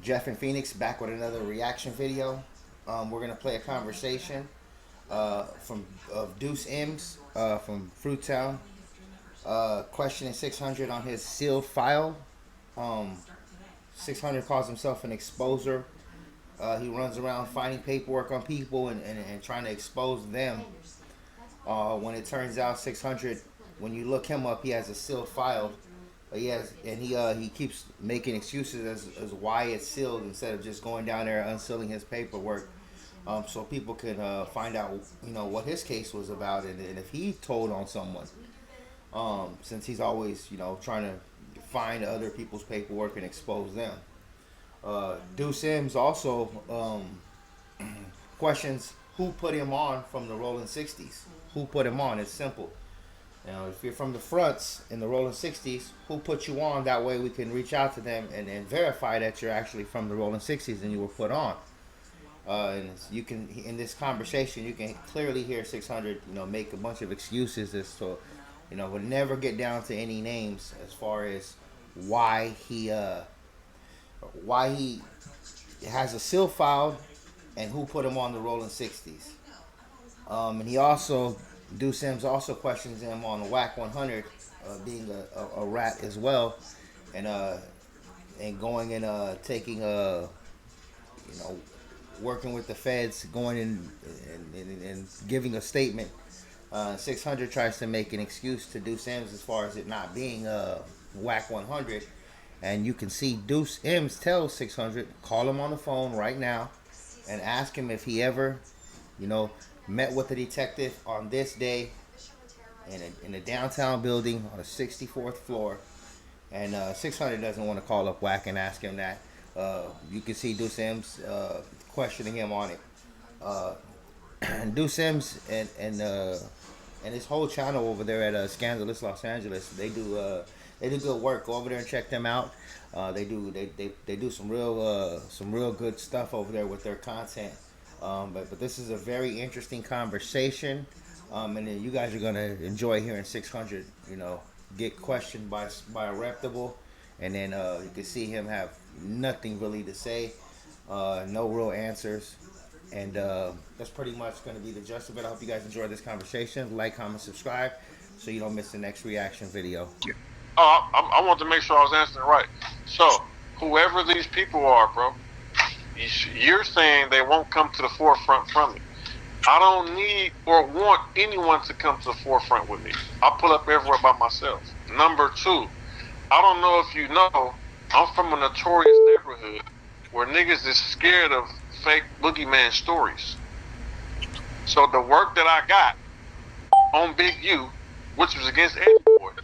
Jeff and Phoenix back with another reaction video. We're gonna play a conversation from Deuce M's from Fruittown, questioning 600 on his sealed file. 600 calls himself an exposer. He runs around finding paperwork on people and trying to expose them. When it turns out 600, when you look him up, he has a sealed file. He keeps making excuses as why it's sealed instead of just going down there and unsealing his paperwork, so people can find out, what his case was about and if he told on someone. Since he's always, trying to find other people's paperwork and expose them. Deuce M's also questions who put him on from the Rollin 60s. Who put him on? It's simple. If you're from the fronts in the Rollin 60s, who put you on? That way we can reach out to them and verify that you're actually from the Rollin 60s and you were put on. And you can, in this conversation, you can clearly hear 600, make a bunch of excuses as to, we'll never get down to any names as far as why he has a seal filed and who put him on the Rollin 60s. And he also, Deuce M's also questions him on the Wack 100, being a rat as well, and going and taking working with the feds, going in and giving a statement. 600 tries to make an excuse to Deuce M's as far as it not being Wack 100, and you can see Deuce M's tell 600, call him on the phone right now and ask him if he ever, met with a detective on this day in a downtown building on the 64th floor. And 600 doesn't want to call up Wack and ask him that. You can see Deuce M's questioning him on it. And Deuce M's and his whole channel over there at Scandalous Los Angeles, they do good work. Go over there and check them out. They do some real good stuff over there with their content. But this is a very interesting conversation, and then you guys are gonna enjoy hearing 600, get questioned by a reputable, and then you can see him have nothing really to say, no real answers, and that's pretty much gonna be the gist of it. I hope you guys enjoyed this conversation. Like, comment, subscribe, so you don't miss the next reaction video. I want to make sure I was answering right. So, whoever these people are, bro, you're saying they won't come to the forefront from it. I don't need or want anyone to come to the forefront with me. I pull up everywhere by myself. Number two, I don't know if you know, I'm from a notorious neighborhood where niggas is scared of fake boogeyman stories. So the work that I got on Big U, which was against everyone,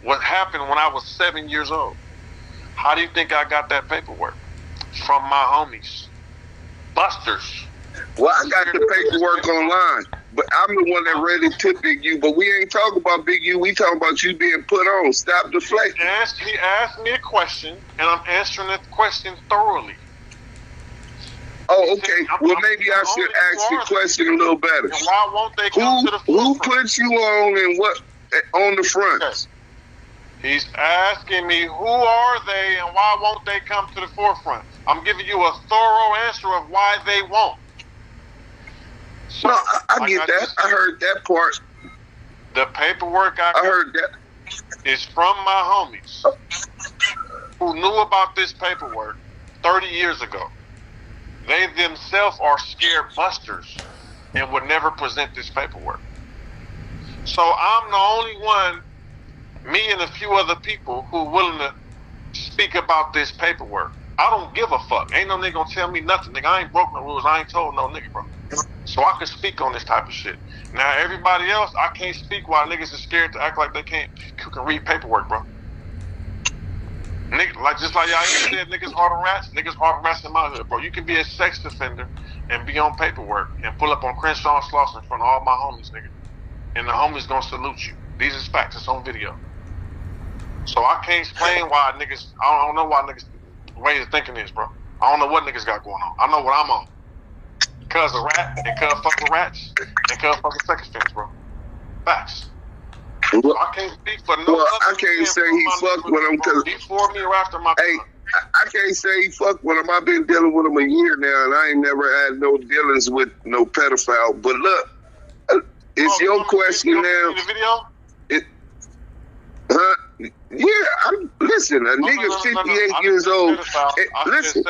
what happened when I was 7 years old. How do you think I got that paperwork? From my homies, Busters. Well, I got the paperwork online, but I'm the one that read it to Big U. But we ain't talking about Big U. We talking about you being put on. Stop deflecting. He asked me a question, and I'm answering the question thoroughly. Oh, okay. Well, maybe I should ask the question a little better. And why won't they come to the forefront? Who put you on and what on the front? Okay. He's asking me, who are they and why won't they come to the forefront? I'm giving you a thorough answer of why they won't. So, no, I get that. I heard that part. The paperwork I heard that is from my homies who knew about this paperwork 30 years ago. They themselves are scared busters and would never present this paperwork. So I'm the only one, me and a few other people, who are willing to speak about this paperwork. I don't give a fuck. Ain't no nigga gonna tell me nothing, nigga. I ain't broke no rules. I ain't told no nigga, bro. So I can speak on this type of shit. Now everybody else, I can't speak while niggas are scared to act like they can read paperwork, bro. Nigga, just like y'all said, niggas harder rats. Niggas harder rats in my hood, bro. You can be a sex offender and be on paperwork and pull up on Crenshaw and Slauson in front of all my homies, nigga. And the homies gonna salute you. These is facts. It's on video. So I can't explain why niggas, I don't know why niggas way of thinking is, bro. I don't know what niggas got going on. I know what I'm on. Cuz a rat and cuz fuck with rats and cuz fucking sex offenders, bro. Facts. So I can't speak for no other. I can't say he fucked with him because before me or after my. Hey, I can't say fuck with him. I've been dealing with him a year now, and I ain't never had no dealings with no pedophile. But look, it's your question now. The video? Listen, a nigga 58 years old. Listen,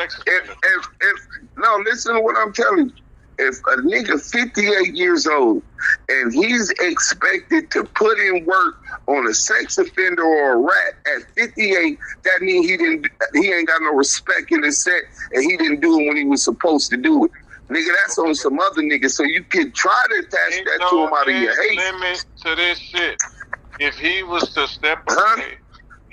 no, listen to what I'm telling you. If a nigga 58 years old and he's expected to put in work on a sex offender or a rat at 58, that means he ain't got no respect in his set, and he didn't do it when he was supposed to do it. Nigga, that's on some other niggas. So you can try to attach that to him out of your hate. Limit to this shit. If he was to step away,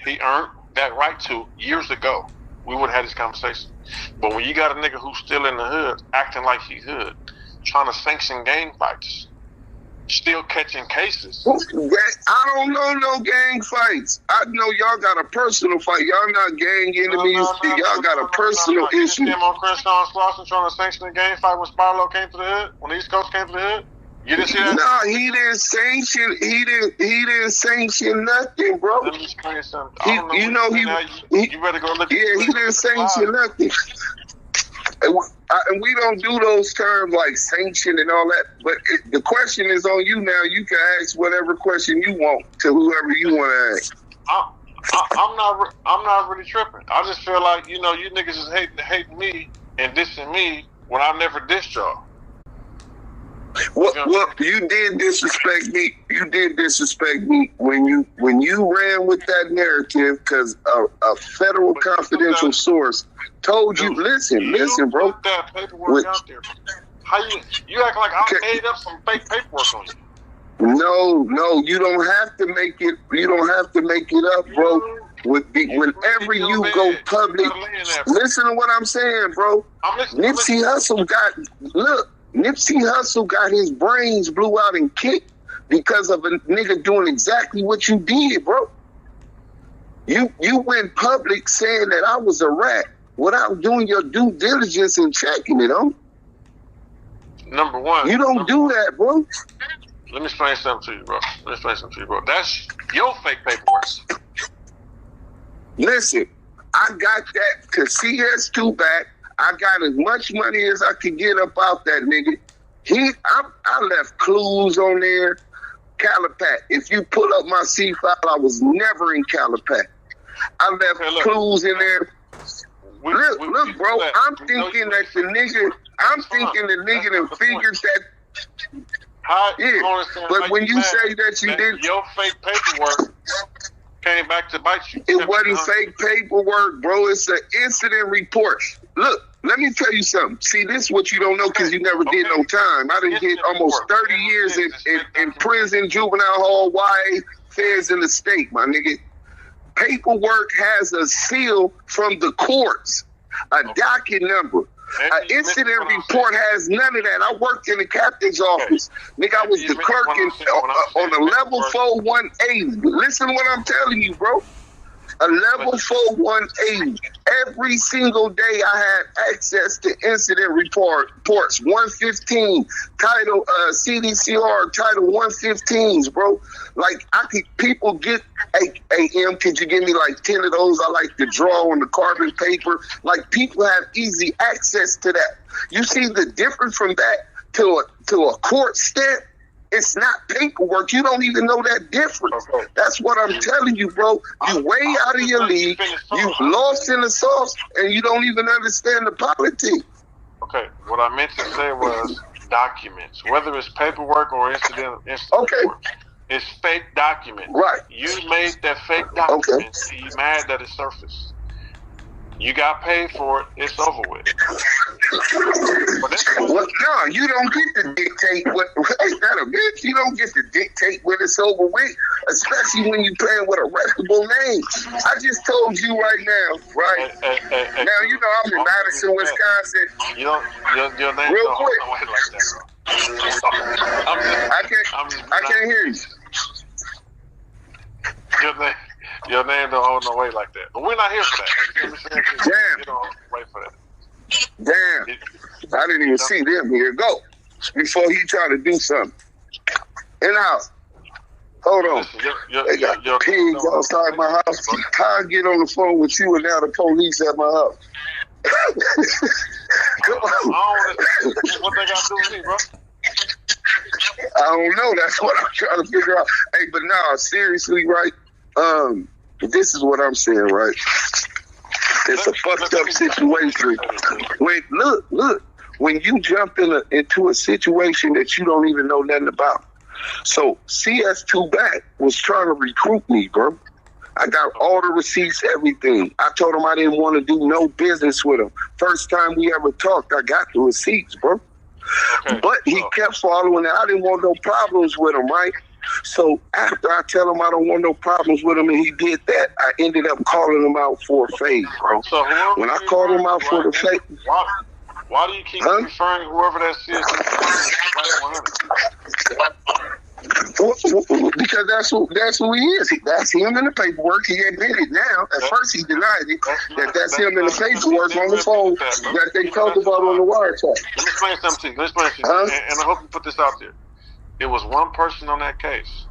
he earned that right to years ago. We would have had this conversation. But when you got a nigga who's still in the hood, acting like he hood, trying to sanction gang fights, still catching cases. I don't know no gang fights. I know y'all got a personal fight. Y'all not gang enemies. Y'all got a personal issue. You him on Crenshaw Slauson trying to sanction a gang fight when Spyro came to the hood? When the East Coast came to the hood? You didn't see that? No, he didn't sanction. He didn't sanction nothing, bro. Let me explain something. You better go look. Yeah, he didn't sanction nothing. And we don't do those terms like sanction and all that. But the question is on you now. You can ask whatever question you want to whoever you want to ask. I'm not really tripping. I just feel like you niggas is hating me and dissing me when I never dissed y'all. Well, you did disrespect me. You did disrespect me when you ran with that narrative because a federal confidential source told you. Listen, bro. Put that paperwork out there. How you act like I made up some fake paperwork on you? No, you don't have to make it. You don't have to make it up, bro. Whenever you go public, listen to what I'm saying, bro. Nipsey Hussle got his brains blew out and kicked because of a nigga doing exactly what you did, bro. You went public saying that I was a rat without doing your due diligence and checking it, huh? Number one. You don't do that, bro. Let me explain something to you, bro. That's your fake paperwork. Listen, I got that to CS2 back. I got as much money as I could get up out that nigga. I left clues on there. Calipat. If you pull up my C file, I was never in Calipat. I left clues in there. Look, bro. I'm thinking that the nigga that figured that. But when you say that you did, your fake paperwork came back to bite you. It wasn't fake paperwork, bro. It's an incident report. Look, let me tell you something. See, this is what you don't know because you never did no time. I done get almost 30 years in prison, juvenile hall, YA, feds in the state, my nigga. Paperwork has a seal from the courts, a docket number. An incident report has none of that. I worked in the captain's office. Nigga, I was the clerk on a level 4 180. Listen to what I'm telling you, bro. A level 4 180. Every single day I had access to incident reports. 115, title CDCR, title 115s, bro. Like people get AM, could you give me like 10 of those? I like to draw on the carbon paper. Like people have easy access to that. You see the difference from that to a court stamp? It's not paperwork. You don't even know that difference. That's what I'm telling you, bro. You way out of your league. You lost in the sauce, and you don't even understand the politics. Okay, what I meant to say was documents, whether it's paperwork or incident report. It's fake document. Right. You made that fake document. Okay. You mad that it surfaced. You got paid for it. It's over with. Well, no, you don't get to dictate what. Ain't that a bitch? You don't get to dictate when it's over with, especially when you're playing with a reputable name. I just told you right now, right? Now you know I'm in Madison, Wisconsin. Your name real don't quick. like that, bro. I can't hear you. Your name don't hold no weight like that. But we're not here for that. Damn. You don't wait for that. Damn. I didn't even see them here. Go. Before he tried to do something. In the house. Hold on. Listen, They got pigs outside my house. How I get on the phone with you and now the police at my house? Come on. What they got to do with me, bro? I don't know. That's what I'm trying to figure out. Hey, but nah, seriously, right? This is what I'm saying, right? It's a fucked up situation. Look, when you jump into a situation that you don't even know nothing about. So CS2 Back was trying to recruit me, bro. I got all the receipts, everything. I told him I didn't want to do no business with him. First time we ever talked, I got the receipts, bro. Okay, but he kept following it. I didn't want no problems with him, right? So after I tell him I don't want no problems with him and he did that, I ended up calling him out for a fade, bro. So when I called him out for the fade... Why do you keep referring whoever that is? Because that's who he is. That's him in the paperwork. He admitted now. At first he denied it. That's him in the paperwork on the phone that they talked about on the wiretap. Let me explain something to you. And I hope you put this out there. It was one person on that case.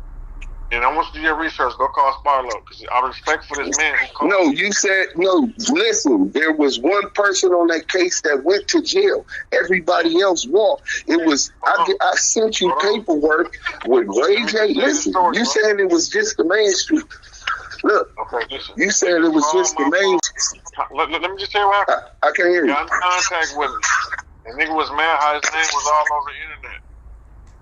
And I want you to do your research. Go call Sparlow because I respect for this man. No, you said no. Listen, there was one person on that case that went to jail. Everybody else walked. It was I sent you paperwork with Ray J. Listen, you said it was just the main street. Look, you said it was just the main. Let me just tell you what happened. I can't hear you. Got in contact with him. The nigga was mad how his name was all over the internet.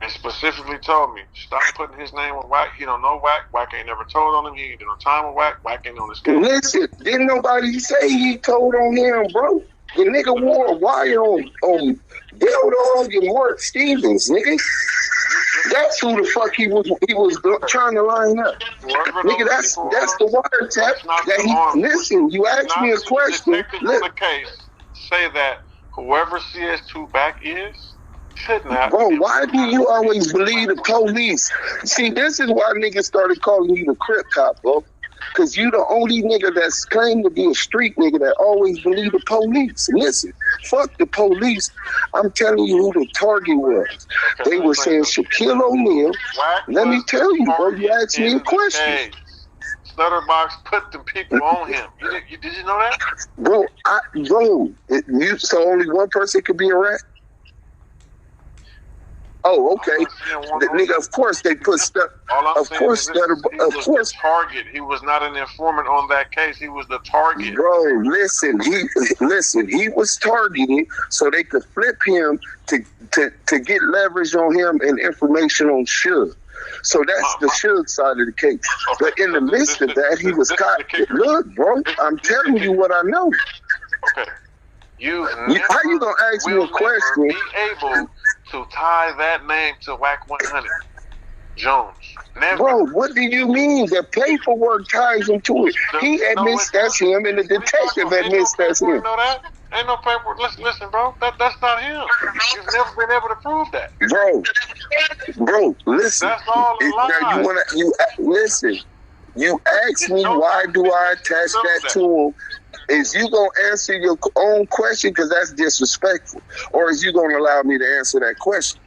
And specifically told me, stop putting his name with Wack. He don't know Wack. Wack ain't never told on him. He ain't did no time with Wack. Wack ain't on his case. Listen, didn't nobody say he told on him, bro? The nigga wore a wire on Dildog and Mark Stevens, nigga. That's who the fuck he was trying to line up. Nigga, that's the wiretap that he... Listen, you asked me a question. The case say that whoever CS2 Back is, bro, why do you always believe the police? See, this is why niggas started calling you the Crip Cop, bro. Because you the only nigga that's claimed to be a street nigga that always believe the police. Listen, fuck the police. I'm telling you who the target was. They were saying Shaquille O'Neal. Let me tell you, bro, you asked me a question. Stutterbox put the people on him. Did you know that? Bro, so only one person could be a rat? Oh, okay. The nigga, of course they put stuff. Of course, the target. He was not an informant on that case. He was the target. Bro, listen. He was targeted so they could flip him to get leverage on him and information on Suge. So that's the Suge side of the case. Okay. But in the midst of that, he was caught. Look, bro, I'm telling you what I know. Okay. How you gonna ask me a question? Be able to tie that name to Wack 100 Jones. Never. Bro, what do you mean? The paperwork ties him to it. He admits that's him, and the detective admits that's him. You know that? Ain't no paperwork. Listen, bro. That's not him. You've never been able to prove that. Bro, listen. That's all a lie. Now listen. You asked me why do I attach that to him. Is you going to answer your own question because that's disrespectful? Or is you going to allow me to answer that question?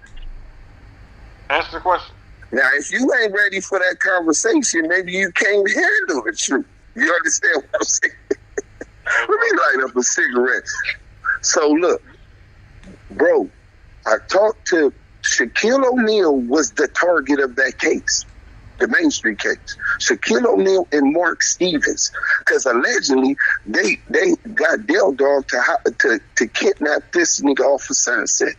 Answer the question. Now, if you ain't ready for that conversation, maybe you can't handle the truth. You understand what I'm saying? Let me light up a cigarette. So, look, bro, I talked to Shaquille O'Neal was the target of that case. The Main Street case. Shaquille O'Neal and Mark Stevens. Because allegedly, they got Dildog to kidnap this nigga off of Sunset.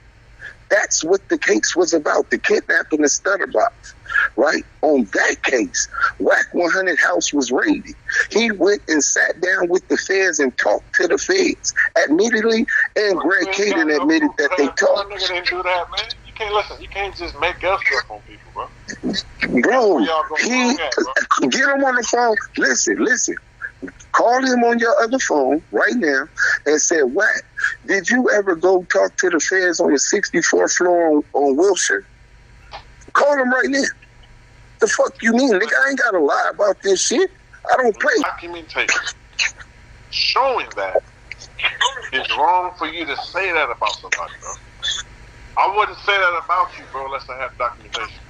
That's what the case was about, the kidnapping of Stutterbox. Right? On that case, Wack 100 house was raided. He went and sat down with the feds and talked to the feds. Admittedly, and Greg Caden admitted that they talked. Nigga didn't do that, man. You can't listen. You can't just make up stuff on people, bro. Bro, get him on the phone. Listen. Call him on your other phone right now and say, Wack, did you ever go talk to the feds on the 64th floor on Wilshire? Call him right now. The fuck you mean? Nigga, I ain't got to lie about this shit. I don't play. Documentation showing that it's wrong for you to say that about somebody, bro. I wouldn't say that about you, bro, unless I have documentation.